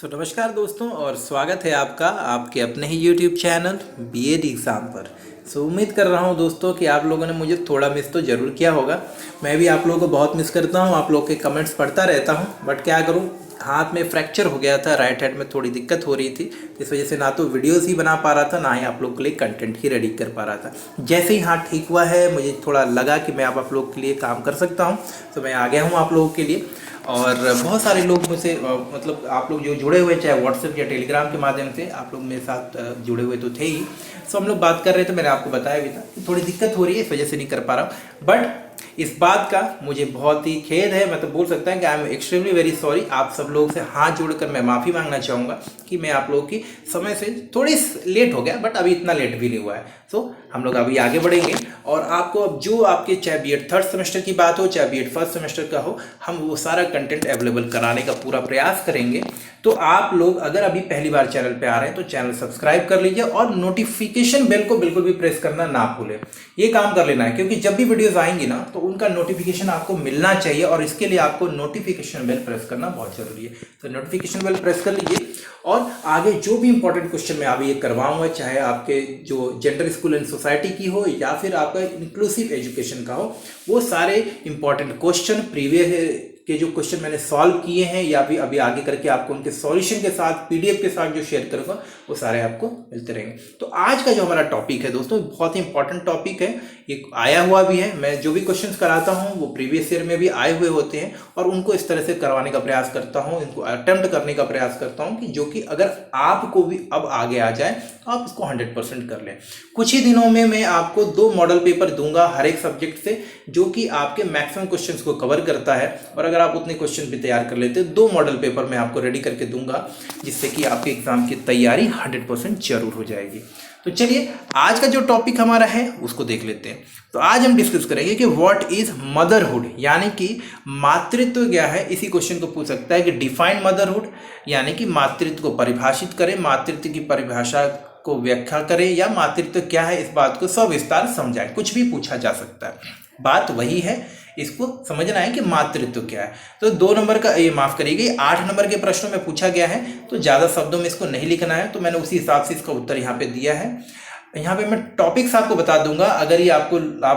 तो नमस्कार दोस्तों और स्वागत है आपका आपके अपने ही YouTube चैनल बीएड एग्ज़ाम पर। उम्मीद कर रहा हूं दोस्तों कि आप लोगों ने मुझे थोड़ा मिस तो ज़रूर किया होगा। मैं भी आप लोगों को बहुत मिस करता हूं, आप लोग के कमेंट्स पढ़ता रहता हूं, बट क्या करूं, हाथ में फ्रैक्चर हो गया था, राइट हैंड में थोड़ी दिक्कत हो रही थी। इस वजह से ना तो वीडियोस ही बना पा रहा था, ना ही आप लोग के लिए कंटेंट ही रेडी कर पा रहा था। जैसे ही हाथ ठीक हुआ है, मुझे थोड़ा लगा कि मैं आप लोग के लिए काम कर सकता हूँ, तो मैं आ गया हूँ आप लोगों के लिए। और बहुत सारे लोग मुझसे मतलब आप लोग जो जुड़े हुए, चाहे व्हाट्सएप या टेलीग्राम के माध्यम से आप लोग मेरे साथ जुड़े हुए तो थे ही। सो हम लोग बात कर रहे थे, मैंने आपको बताया भी था कि थोड़ी दिक्कत हो रही है, इस वजह से नहीं कर पा रहा हूँ। बट इस बात का मुझे बहुत ही खेद है, मतलब बोल सकता है कि I am extremely very sorry. आप सब लोगों से हाथ जोड़कर मैं माफ़ी मांगना चाहूँगा कि मैं आप लोगों की समय से थोड़ी लेट हो गया, बट अभी इतना लेट भी नहीं हुआ है। सो हम लोग अभी आगे बढ़ेंगे और आपको अब जो आपके चाहे बीएड थर्ड सेमेस्टर की बात हो, चाहे बीएड फर्स्ट सेमेस्टर का हो, हम वो सारा कंटेंट अवेलेबल कराने का पूरा प्रयास करेंगे। तो आप लोग अगर अभी पहली बार चैनल पे आ रहे हैं तो चैनल सब्सक्राइब कर लीजिए और नोटिफिकेशन बेल को बिल्कुल भी प्रेस करना ना भूलें। ये काम कर लेना है, क्योंकि जब भी वीडियोस आएंगी ना तो उनका नोटिफिकेशन आपको मिलना चाहिए और इसके लिए आपको नोटिफिकेशन बेल प्रेस करना बहुत जरूरी है। तो नोटिफिकेशन बेल प्रेस कर लीजिए और आगे जो भी इंपॉर्टेंट क्वेश्चन मैं अभी ये करवाऊंगा, चाहे आपके जो जेंडर स्कूल एंड सोसाइटी की हो या फिर आपका इंक्लूसिव एजुकेशन का हो, वो सारे इंपॉर्टेंट क्वेश्चन प्रीवियस के जो क्वेश्चन मैंने सॉल्व किए हैं या भी अभी आगे करके आपको उनके सॉल्यूशन के साथ पीडीएफ के साथ जो शेयर करूंगा वो सारे आपको मिलते रहेंगे। तो आज का जो हमारा टॉपिक है दोस्तों, बहुत ही इंपॉर्टेंट टॉपिक है, ये आया हुआ भी है। मैं जो भी क्वेश्चंस कराता हूं वो प्रीवियस ईयर में भी आए हुए होते हैं और उनको इस तरह से करवाने का प्रयास करता हूं, इनको अटेम्प्ट करने का प्रयास करता हूं कि जो कि अगर आपको भी अब आगे आ जाए तो आप इसको 100% कर लें। कुछ ही दिनों में मैं आपको 2 मॉडल पेपर दूंगा हर एक सब्जेक्ट से, जो कि आपके मैक्सिमम क्वेश्चंस को कवर करता है। और अगर आप उतने क्वेश्चन भी तैयार कर लेते हैं, 2 मॉडल पेपर मैं आपको रेडी करके दूंगा, जिससे कि आपके एग्जाम की तैयारी 100% जरूर हो जाएगी। तो चलिए आज का जो टॉपिक हमारा है उसको देख लेते हैं। तो आज हम डिस्कस करेंगे कि व्हाट इज मदरहुड, यानी कि मातृत्व क्या है। इसी क्वेश्चन को पूछ सकता है कि डिफाइन मदरहुड, यानी कि मातृत्व को परिभाषित करें, मातृत्व की परिभाषा को व्याख्या करें, या मातृत्व क्या है इस बात को सविस्तार समझाएं। कुछ भी पूछा जा सकता है, बात वही है, इसको समझना है कि मातृत्व क्या है। तो 2 नंबर का, ये माफ करिएगा, 8 नंबर के प्रश्नों में पूछा गया है, तो ज़्यादा शब्दों में इसको नहीं लिखना है, तो मैंने उसी हिसाब से इसका उत्तर यहाँ पे दिया है। यहाँ पे मैं टॉपिक्स आपको बता दूंगा, अगर ये आप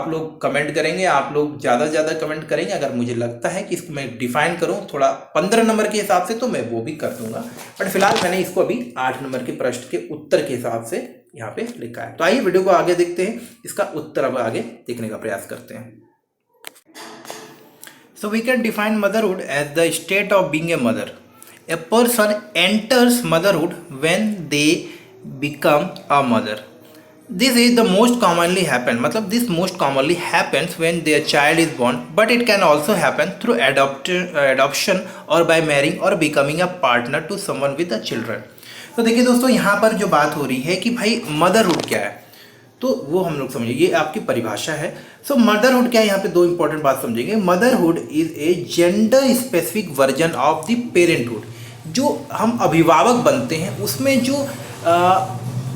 लोग कमेंट करेंगे, आप लोग ज़्यादा से ज़्यादा कमेंट करेंगे, अगर मुझे लगता है कि इसको मैं डिफाइन करूँ थोड़ा 15 नंबर के हिसाब से, तो मैं वो भी कर दूंगा। बट फिलहाल मैंने इसको अभी 8 नंबर के प्रश्न के उत्तर के हिसाब से यहाँ पे लिखा है। तो आइए वीडियो को आगे देखते हैं, इसका उत्तर अब आगे देखने का प्रयास करते हैं। So we can define motherhood as the state of being a mother. A person enters motherhood when they become a mother. This is the most commonly happen. मतलब this most commonly happens when their child is born, but it can also happen through adoption or by marrying or becoming a partner to someone with a children. तो देखिए दोस्तों, यहाँ पर जो बात हो रही है कि भाई मदरहुड क्या है, तो वो हम लोग समझेंगे, ये आपकी परिभाषा है। सो मदरहुड क्या है, यहाँ पे 2 इंपॉर्टेंट बात समझेंगे। Motherhood is a gender specific version of the parenthood. जो हम अभिभावक बनते हैं उसमें जो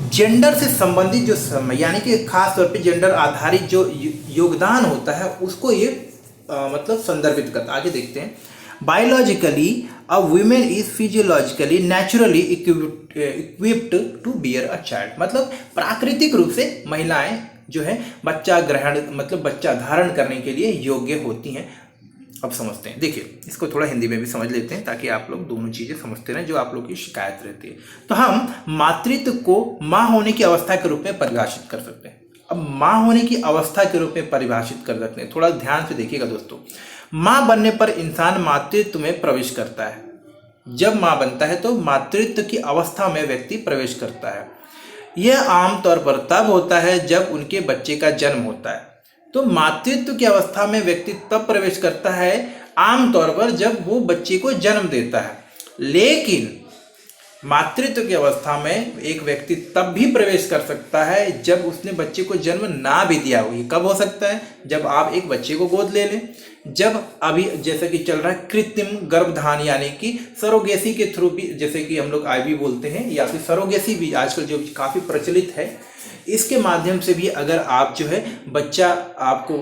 जेंडर से संबंधित जो यानी कि खास तौर पे जेंडर आधारित जो योगदान होता है उसको ये मतलब संदर्भित करता है। आगे देखते हैं। Biologically a woman is physiologically naturally equipped to bear a child। मतलब प्राकृतिक रूप से महिलाएं जो है बच्चा ग्रहण मतलब बच्चा धारण करने के लिए योग्य होती हैं। अब समझते हैं, देखिए इसको थोड़ा हिंदी में भी समझ लेते हैं ताकि आप लोग दोनों चीज़ें समझते रहें जो आप लोग की शिकायत रहती है। तो हम मातृत्व को माँ होने की अवस्था के रूप में परिभाषित कर सकते हैं। अब माँ होने की अवस्था के रूप में परिभाषित कर सकते हैं, थोड़ा ध्यान से देखिएगा दोस्तों। माँ बनने पर इंसान मातृत्व में प्रवेश करता है। जब माँ बनता है तो मातृत्व की अवस्था में व्यक्ति प्रवेश करता है। यह आमतौर पर तब होता है जब उनके बच्चे का जन्म होता है। तो मातृत्व की अवस्था में व्यक्ति तब प्रवेश करता है आमतौर पर जब वो बच्चे को जन्म देता है। लेकिन मातृत्व की अवस्था में एक व्यक्ति तब भी प्रवेश कर सकता है जब उसने बच्चे को जन्म ना भी दिया हो। ये कब हो सकता है? जब आप एक बच्चे को गोद ले लें, जब अभी जैसे कि चल रहा है कृत्रिम गर्भधान यानी कि सरोगेसी के थ्रू भी, जैसे कि हम लोग आईवी बोलते हैं, या फिर सरोगेसी भी आजकल जो काफ़ी प्रचलित है, इसके माध्यम से भी अगर आप जो है बच्चा आपको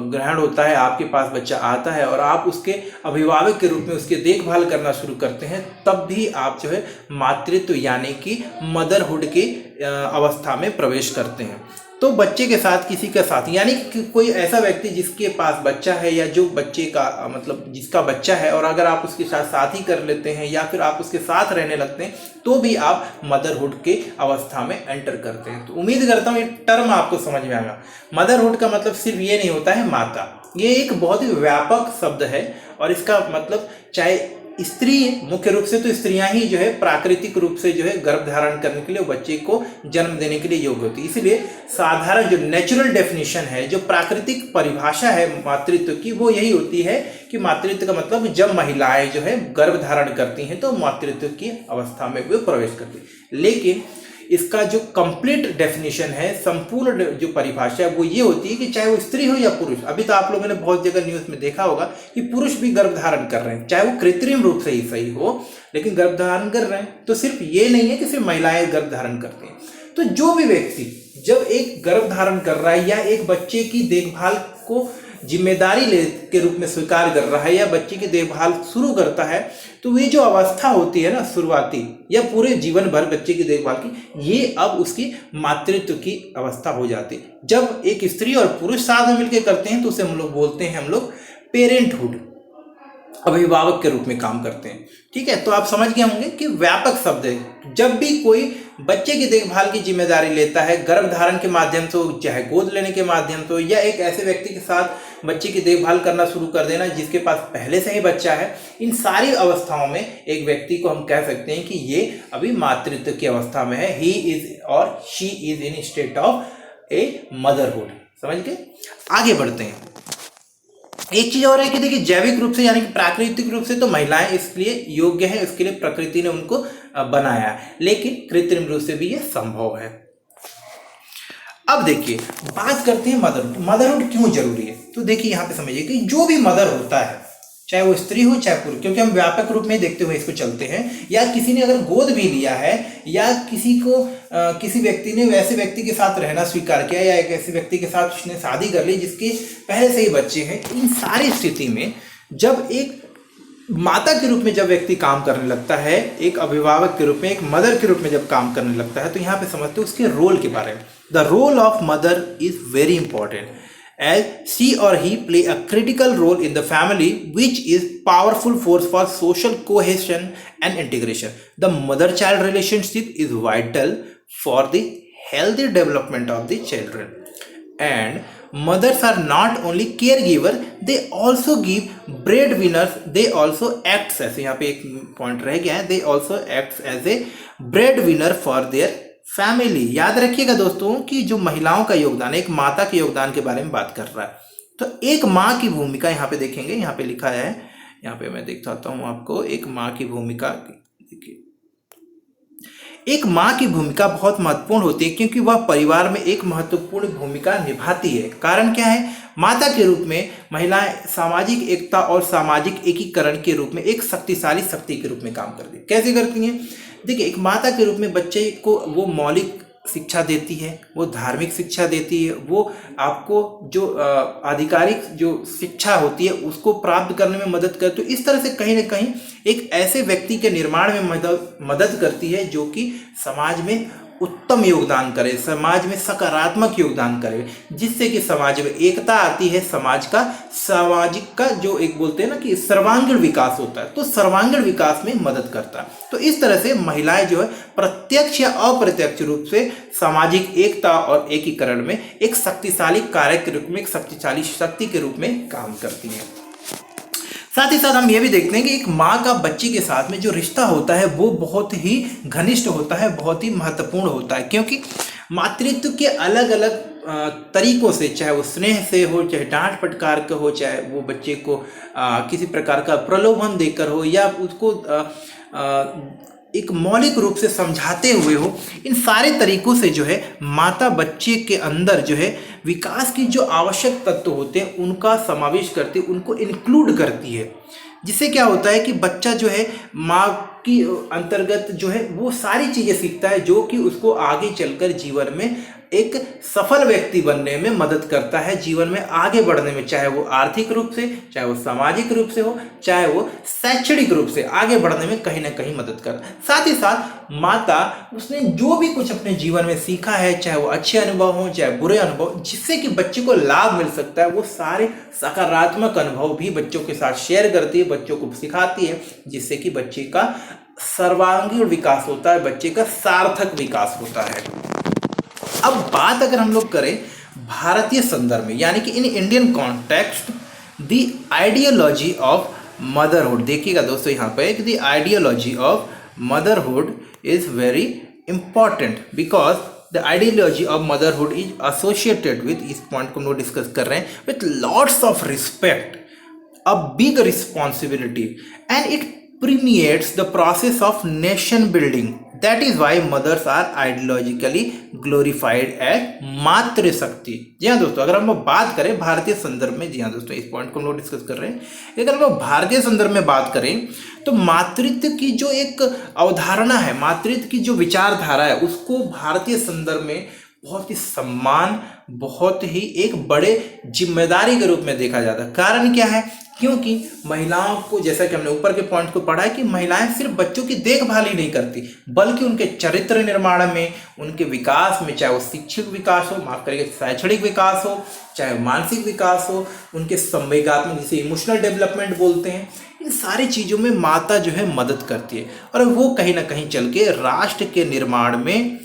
ग्रहण होता है, आपके पास बच्चा आता है और आप उसके अभिभावक के रूप में उसकी देखभाल करना शुरू करते हैं, तब भी आप जो है मातृत्व यानी कि मदरहुड की अवस्था में प्रवेश करते हैं। तो बच्चे के साथ किसी के साथ यानी कि कोई ऐसा व्यक्ति जिसके पास बच्चा है या जो बच्चे का मतलब जिसका बच्चा है, और अगर आप उसके साथ शादी कर लेते हैं या फिर आप उसके साथ रहने लगते हैं, तो भी आप मदरहुड के अवस्था में एंटर करते हैं। तो उम्मीद करता हूँ ये टर्म आपको समझ में आएगा। मदरहुड का मतलब सिर्फ ये नहीं होता है माता, ये एक बहुत ही व्यापक शब्द है और इसका मतलब चाहे स्त्री, मुख्य रूप से तो स्त्रियां ही जो है प्राकृतिक रूप से जो है गर्भ धारण करने के लिए बच्चे को जन्म देने के लिए योग्य होती है। इसलिए साधारण जो नेचुरल डेफिनेशन है, जो प्राकृतिक परिभाषा है मातृत्व की, वो यही होती है कि मातृत्व का मतलब जब महिलाएं जो है गर्भ धारण करती हैं तो मातृत्व की अवस्था में वो प्रवेश करती है। लेकिन इसका जो कंप्लीट डेफिनेशन है, संपूर्ण जो परिभाषा है, वो ये होती है कि चाहे वो स्त्री हो या पुरुष। अभी तो आप लोगों ने बहुत जगह न्यूज़ में देखा होगा कि पुरुष भी गर्भ धारण कर रहे हैं, चाहे वो कृत्रिम रूप से ही सही हो, लेकिन गर्भ धारण कर रहे हैं। तो सिर्फ ये नहीं है कि सिर्फ महिलाएं गर्भ धारण करती हैं। तो जो भी व्यक्ति जब एक गर्भ धारण कर रहा है या एक बच्चे की देखभाल को जिम्मेदारी ले के रूप में स्वीकार कर रहा है या बच्चे की देखभाल शुरू करता है, तो ये जो अवस्था होती है ना शुरुआती या पूरे जीवन भर बच्चे की देखभाल की, ये अब उसकी मातृत्व की अवस्था हो जाती है। जब एक स्त्री और पुरुष साथ में मिलकर करते हैं तो उसे हम लोग बोलते हैं पेरेंटहुड, अभिभावक के रूप में काम करते हैं। ठीक है, तो आप समझ गए होंगे कि व्यापक शब्द है। जब भी कोई बच्चे की देखभाल की जिम्मेदारी लेता है गर्भ धारण के माध्यम से, चाहे गोद लेने के माध्यम से, या एक ऐसे व्यक्ति के साथ बच्चे की देखभाल करना शुरू कर देना जिसके पास पहले से ही बच्चा है, इन सारी अवस्थाओं में एक व्यक्ति को हम कह सकते हैं कि ये अभी मातृत्व की अवस्था में है। ही इज और she is in state of A motherhood. समझ गए? आगे बढ़ते हैं। एक चीज और है कि देखिए जैविक रूप से यानी कि प्राकृतिक रूप से तो महिलाएं इसलिए योग्य है, इसके लिए प्रकृति ने उनको बनाया है, लेकिन कृत्रिम रूप से भी ये संभव है। अब देखिए बात करते हैं मदरहुड। मदरहुड क्यों जरूरी है? तो देखिए यहाँ पे समझिए कि जो भी मदर होता है, चाहे वो स्त्री हो चाहे पुरुष, क्योंकि हम व्यापक रूप में देखते हुए इसको चलते हैं, या किसी ने अगर गोद भी लिया है या किसी को किसी व्यक्ति ने वैसे व्यक्ति के साथ रहना स्वीकार किया या एक ऐसे व्यक्ति के साथ उसने शादी कर ली जिसके पहले से ही बच्चे हैं, इन सारी स्थिति में जब एक माता के रूप में जब व्यक्ति काम करने लगता है, एक अभिभावक के रूप में, एक मदर के रूप में जब काम करने लगता है, तो यहाँ पे समझते हैं उसके रोल के बारे में। The role of mother is very important as she or he play a critical role in the family, which is powerful force for social cohesion and integration. The mother-child relationship is vital for the healthy development of the children. And mothers are not only caregiver, they also give breadwinners. They also act as, यहाँ पे एक point रह गया है, they also act as a breadwinner for their family. याद रखिएगा दोस्तों कि जो महिलाओं का योगदान, एक माता के योगदान के बारे में बात कर रहा है। तो एक माँ की भूमिका यहाँ पे देखेंगे, यहाँ पे लिखा है, यहाँ पे मैं दिखाता हूँ आपको। एक माँ की भूमिका, देखिए एक माँ की भूमिका बहुत महत्वपूर्ण होती है क्योंकि वह परिवार में एक महत्वपूर्ण भूमिका निभाती है। कारण क्या है? माता के रूप में महिलाएं सामाजिक एकता और सामाजिक एकीकरण के रूप में एक शक्तिशाली शक्ति के रूप में काम करती है। कैसे करती हैं? देखिए, एक माता के रूप में बच्चे को वो मौलिक शिक्षा देती है, वो धार्मिक शिक्षा देती है, वो आपको जो आधिकारिक जो शिक्षा होती है उसको प्राप्त करने में मदद करती है। तो इस तरह से कहीं ना कहीं एक ऐसे व्यक्ति के निर्माण में मदद करती है जो कि समाज में उत्तम योगदान करे, समाज में सकारात्मक योगदान करे, जिससे कि समाज में एकता आती है, समाज का सामाजिक का जो एक बोलते हैं ना कि सर्वांगीण विकास होता है, तो सर्वांगीण विकास में मदद करता है। तो इस तरह से महिलाएं जो है प्रत्यक्ष या अप्रत्यक्ष रूप से सामाजिक एकता और एकीकरण में एक शक्तिशाली कारक के रूप में, एक शक्तिशाली शक्ति के रूप में काम करती हैं। साथ ही साथ हम ये भी देखते हैं कि एक माँ का बच्चे के साथ में जो रिश्ता होता है वो बहुत ही घनिष्ठ होता है, बहुत ही महत्वपूर्ण होता है, क्योंकि मातृत्व के अलग अलग तरीकों से, चाहे वो स्नेह से हो, चाहे डांट फटकार का हो, चाहे वो बच्चे को किसी प्रकार का प्रलोभन देकर हो या उसको एक मौलिक रूप से समझाते हुए हो, इन सारे तरीकों से जो है माता बच्चे के अंदर जो है विकास की जो आवश्यक तत्व होते हैं उनका समावेश करती, उनको इंक्लूड करती है, जिससे क्या होता है कि बच्चा जो है माँ की अंतर्गत जो है वो सारी चीज़ें सीखता है जो कि उसको आगे चलकर जीवन में एक सफल व्यक्ति बनने में मदद करता है, जीवन में आगे बढ़ने में, चाहे वो आर्थिक रूप से, चाहे वो सामाजिक रूप से हो, चाहे वो शैक्षणिक रूप से आगे बढ़ने में कहीं ना कहीं मदद करता है। साथ ही साथ माता, उसने जो भी कुछ अपने जीवन में सीखा है, चाहे वो अच्छे अनुभव हो चाहे बुरे अनुभव, जिससे कि बच्चे को लाभ मिल सकता है, वो सारे सकारात्मक अनुभव भी बच्चों के साथ शेयर करती है, बच्चों को सिखाती है, जिससे कि बच्चे का सर्वांगीण विकास होता है, बच्चे का सार्थक विकास होता है। अब बात अगर हम लोग करें भारतीय संदर्भ में, यानी कि इन Indian context, the ideology of motherhood, देखिएगा दोस्तों यहाँ पे the ideology of motherhood is very important because the ideology of motherhood is associated with, इस पॉइंट को हम लोग डिस्कस कर रहे हैं, with lots of respect, a big responsibility, and it permeates the process of nation building. That is why mothers are ideologically glorified as मातृ शक्ति। जी हाँ दोस्तों, अगर हम लोग बात करें भारतीय संदर्भ में, जी हाँ दोस्तों इस पॉइंट को हम लोग डिस्कस कर रहे हैं, अगर हम लोग भारतीय संदर्भ में बात करें तो मातृत्व की जो एक अवधारणा है, मातृत्व की जो विचारधारा है, उसको भारतीय संदर्भ में बहुत ही सम्मान, बहुत ही एक बड़े जिम्मेदारी के रूप में देखा जाता है। कारण क्या है? क्योंकि महिलाओं को, जैसा कि हमने ऊपर के पॉइंट को पढ़ा है, कि महिलाएं सिर्फ बच्चों की देखभाल ही नहीं करती, बल्कि उनके चरित्र निर्माण में, उनके विकास में, चाहे वो शिक्षित विकास हो, माफ करिएगा शैक्षणिक विकास हो, चाहे मानसिक विकास हो, उनके संवेगात्मक, जिसे इमोशनल डेवलपमेंट बोलते हैं, इन सारी चीज़ों में माता जो है मदद करती है, और वो कहीं ना कहीं चल के राष्ट्र के निर्माण में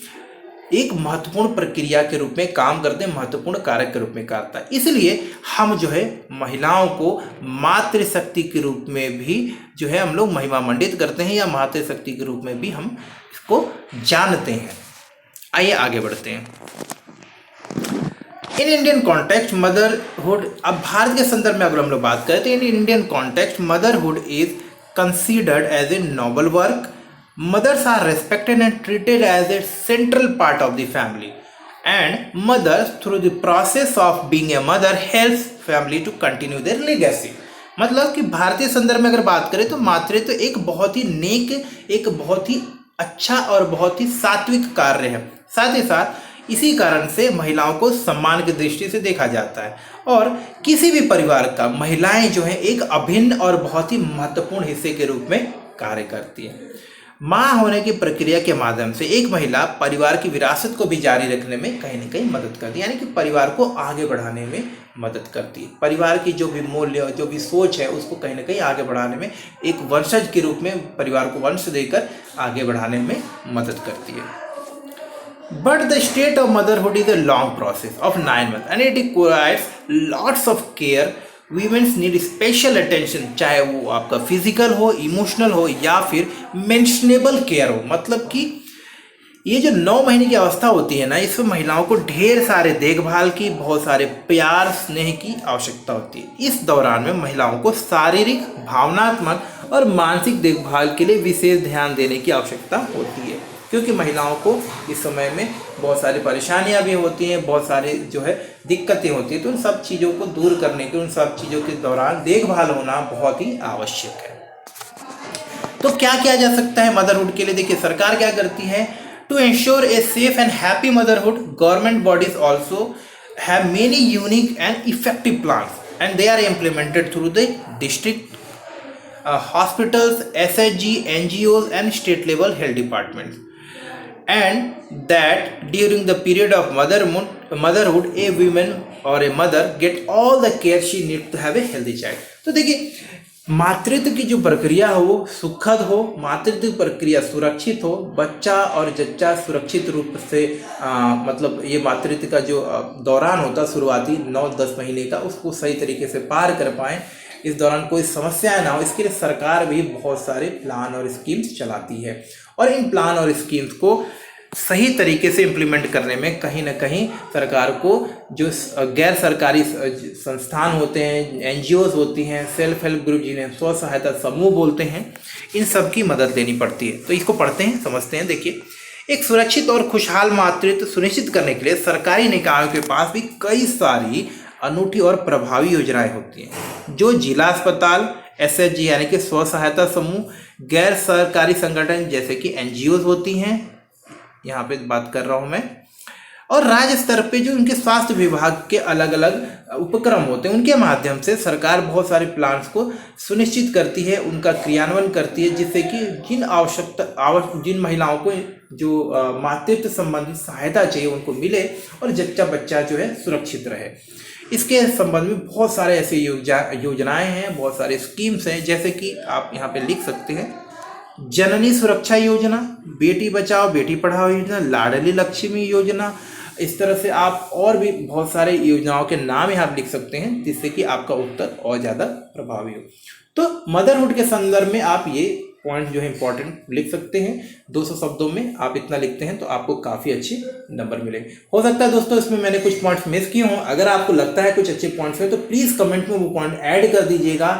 एक महत्वपूर्ण प्रक्रिया के रूप में काम करते हैं, महत्वपूर्ण कारक के रूप में करता है। इसलिए हम जो है महिलाओं को मातृशक्ति के रूप में भी जो है हम लोग महिमा मंडित करते हैं, या मातृशक्ति के रूप में भी हम इसको जानते हैं। आइए आगे बढ़ते हैं। इन इंडियन कॉन्टेक्स्ट मदरहुड, अब भारत के संदर्भ में अगर हम लोग बात करें तो in Indian context motherhood is considered as a noble work. Mothers are respected and treated as a central part of the family, and mothers, through the process of being a mother, helps family to continue their legacy. मतलब कि भारतीय संदर्भ में अगर बात करें तो मातृत्व एक बहुत ही नेक, एक बहुत ही अच्छा और बहुत ही सात्विक कार्य है। साथ ही साथ इसी कारण से महिलाओं को सम्मान की दृष्टि से देखा जाता है, और किसी भी परिवार का महिलाएं जो है एक अभिन्न और बहुत ही महत्वपूर्ण हिस्से के रूप में कार्य करती है। माँ होने की प्रक्रिया के माध्यम से एक महिला परिवार की विरासत को भी जारी रखने में कहीं ना कहीं मदद करती है, यानी कि परिवार को आगे बढ़ाने में मदद करती है। परिवार की जो भी मूल्य, जो भी सोच है, उसको कहीं ना कहीं आगे बढ़ाने में, एक वंशज के रूप में परिवार को वंश देकर आगे बढ़ाने में मदद करती है। But the state of motherhood is a long process of 9 months and it requires lots of care. Women's need special attention, चाहे वो आपका फिजिकल हो, इमोशनल हो, या फिर मेंशनेबल केयर हो। मतलब कि ये जो 9 महीने की अवस्था होती है ना, इसमें महिलाओं को ढेर सारे देखभाल की, बहुत सारे प्यार स्नेह की आवश्यकता होती है। इस दौरान में महिलाओं को शारीरिक, भावनात्मक और मानसिक देखभाल के लिए विशेष ध्यान देने की आवश्यकता होती है, क्योंकि महिलाओं को इस समय में बहुत सारी परेशानियां भी होती हैं, बहुत सारे जो है दिक्कतें होती हैं, तो उन सब चीज़ों को दूर करने के, उन सब चीज़ों के दौरान देखभाल होना बहुत ही आवश्यक है। तो क्या किया जा सकता है मदरहुड के लिए? देखिए सरकार क्या करती है, to ensure a safe and happy motherhood, government bodies also have many unique and effective plans and they are implemented through the district hospitals, SHG, NGOs and state level health departments, and that during the period of motherhood a woman or a mother get all the care she needs to have a healthy child. तो देखिए मातृत्व की जो प्रक्रिया हो सुखद हो, मातृत्व प्रक्रिया सुरक्षित हो, बच्चा और जच्चा सुरक्षित रूप से मतलब ये मातृत्व का जो दौरान होता है शुरुआती 9-10 महीने का, उसको सही तरीके से पार कर पाएँ, इस दौरान कोई समस्या ना हो, इसके लिए सरकार भी बहुत सारे प्लान और स्कीम्स चलाती है, और इन प्लान और स्कीम्स को सही तरीके से इम्प्लीमेंट करने में कहीं ना कहीं सरकार को जो गैर सरकारी संस्थान होते हैं, NGOs होती हैं, सेल्फ हेल्प ग्रुप जिन्हें स्व सहायता समूह बोलते हैं, इन सब की मदद लेनी पड़ती है। तो इसको पढ़ते हैं, समझते हैं। देखिए, एक सुरक्षित और खुशहाल मातृत्व सुनिश्चित करने के लिए सरकारी निकायों के पास भी कई सारी अनूठी और प्रभावी योजनाएं होती हैं, जो जिला अस्पताल, SHG यानी कि स्व सहायता समूह, गैर सरकारी संगठन जैसे कि NGOs होती हैं, यहाँ पे बात कर रहा हूँ मैं, और राज्य स्तर पे जो उनके स्वास्थ्य विभाग के अलग अलग उपक्रम होते हैं, उनके माध्यम से सरकार बहुत सारे प्लान्स को सुनिश्चित करती है, उनका क्रियान्वयन करती है, जिससे कि जिन महिलाओं को जो मातृत्व संबंधित सहायता चाहिए उनको मिले और जच्चा बच्चा जो है सुरक्षित रहे। इसके संबंध में बहुत सारे ऐसे योजनाएं हैं, बहुत सारे स्कीम्स हैं, जैसे कि आप यहाँ पे लिख सकते हैं जननी सुरक्षा योजना, बेटी बचाओ बेटी पढ़ाओ योजना, लाडली लक्ष्मी योजना। इस तरह से आप और भी बहुत सारे योजनाओं के नाम यहाँ लिख सकते हैं, जिससे कि आपका उत्तर और ज़्यादा प्रभावी हो। तो मदरहुड के संदर्भ में आप ये पॉइंट जो है इंपॉर्टेंट लिख सकते हैं। 200 शब्दों में आप इतना लिखते हैं तो आपको काफ़ी अच्छे नंबर मिले। हो सकता है दोस्तों इसमें मैंने कुछ पॉइंट्स मिस किए हों, अगर आपको लगता है कुछ अच्छे पॉइंट्स हैं तो प्लीज़ कमेंट में वो पॉइंट ऐड कर दीजिएगा,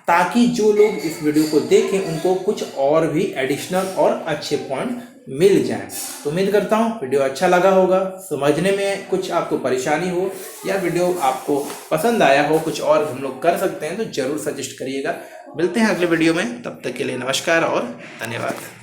ताकि जो लोग इस वीडियो को देखें उनको कुछ और भी एडिशनल और अच्छे पॉइंट मिल जाए। तो उम्मीद करता हूँ वीडियो अच्छा लगा होगा, समझने में कुछ आपको परेशानी हो या वीडियो आपको पसंद आया हो, कुछ और हम लोग कर सकते हैं तो ज़रूर सजेस्ट करिएगा। मिलते हैं अगले वीडियो में, तब तक के लिए नमस्कार और धन्यवाद।